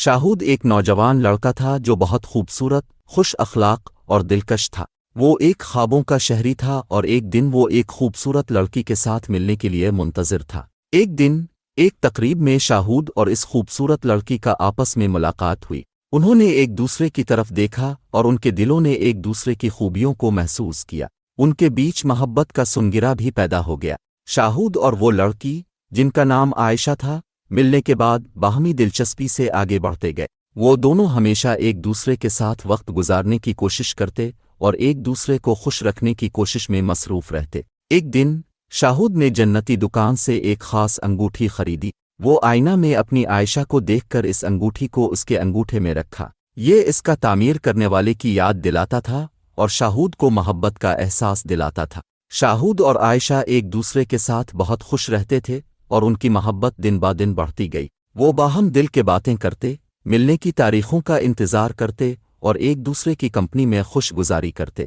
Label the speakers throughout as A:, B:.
A: شاہود ایک نوجوان لڑکا تھا جو بہت خوبصورت، خوش اخلاق اور دلکش تھا۔ وہ ایک خوابوں کا شہری تھا اور ایک دن وہ ایک خوبصورت لڑکی کے ساتھ ملنے کے لیے منتظر تھا۔ ایک دن ایک تقریب میں شاہود اور اس خوبصورت لڑکی کا آپس میں ملاقات ہوئی۔ انہوں نے ایک دوسرے کی طرف دیکھا اور ان کے دلوں نے ایک دوسرے کی خوبیوں کو محسوس کیا۔ ان کے بیچ محبت کا سنگرا بھی پیدا ہو گیا۔ شاہود اور وہ لڑکی، جن کا نام عائشہ تھا، ملنے کے بعد باہمی دلچسپی سے آگے بڑھتے گئے۔ وہ دونوں ہمیشہ ایک دوسرے کے ساتھ وقت گزارنے کی کوشش کرتے اور ایک دوسرے کو خوش رکھنے کی کوشش میں مصروف رہتے۔ ایک دن شاہود نے جنتی دکان سے ایک خاص انگوٹھی خریدی۔ وہ آئینہ میں اپنی عائشہ کو دیکھ کر اس انگوٹھی کو اس کے انگوٹھے میں رکھا۔ یہ اس کا تعمیر کرنے والے کی یاد دلاتا تھا اور شاہود کو محبت کا احساس دلاتا تھا۔ شاہود اور عائشہ ایک دوسرے کے ساتھ بہت خوش رہتے تھے اور ان کی محبت دن با دن بڑھتی گئی۔ وہ باہم دل کے باتیں کرتے، ملنے کی تاریخوں کا انتظار کرتے اور ایک دوسرے کی کمپنی میں خوش گزاری کرتے۔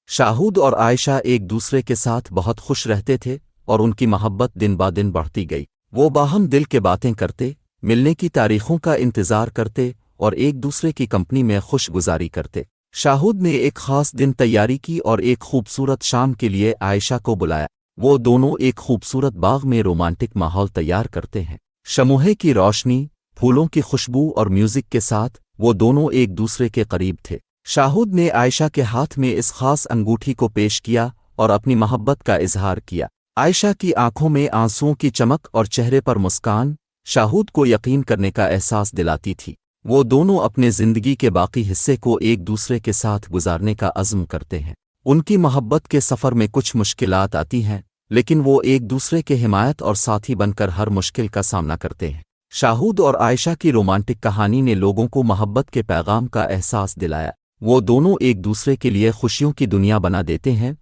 A: شاہود اور عائشہ ایک دوسرے کے ساتھ بہت خوش رہتے تھے اور ان کی محبت دن با دن بڑھتی گئی۔ وہ باہم دل کے باتیں کرتے، ملنے کی تاریخوں کا انتظار کرتے اور ایک دوسرے کی کمپنی میں خوش گزاری کرتے۔ شاہود نے ایک خاص دن تیاری کی اور ایک خوبصورت شام کے لیے عائشہ کو بلایا۔ وہ دونوں ایک خوبصورت باغ میں رومانٹک ماحول تیار کرتے ہیں۔ شموعے کی روشنی، پھولوں کی خوشبو اور میوزک کے ساتھ وہ دونوں ایک دوسرے کے قریب تھے۔ شاہود نے عائشہ کے ہاتھ میں اس خاص انگوٹھی کو پیش کیا اور اپنی محبت کا اظہار کیا۔ عائشہ کی آنکھوں میں آنسوؤں کی چمک اور چہرے پر مسکان شاہود کو یقین کرنے کا احساس دلاتی تھی۔ وہ دونوں اپنے زندگی کے باقی حصے کو ایک دوسرے کے ساتھ گزارنے کا عزم کرتے ہیں۔ ان کی محبت کے سفر میں کچھ مشکلات آتی ہیں، لیکن وہ ایک دوسرے کے حمایت اور ساتھی بن کر ہر مشکل کا سامنا کرتے ہیں۔ شاہود اور عائشہ کی رومانٹک کہانی نے لوگوں کو محبت کے پیغام کا احساس دلایا۔ وہ دونوں ایک دوسرے کے لیے خوشیوں کی دنیا بنا دیتے ہیں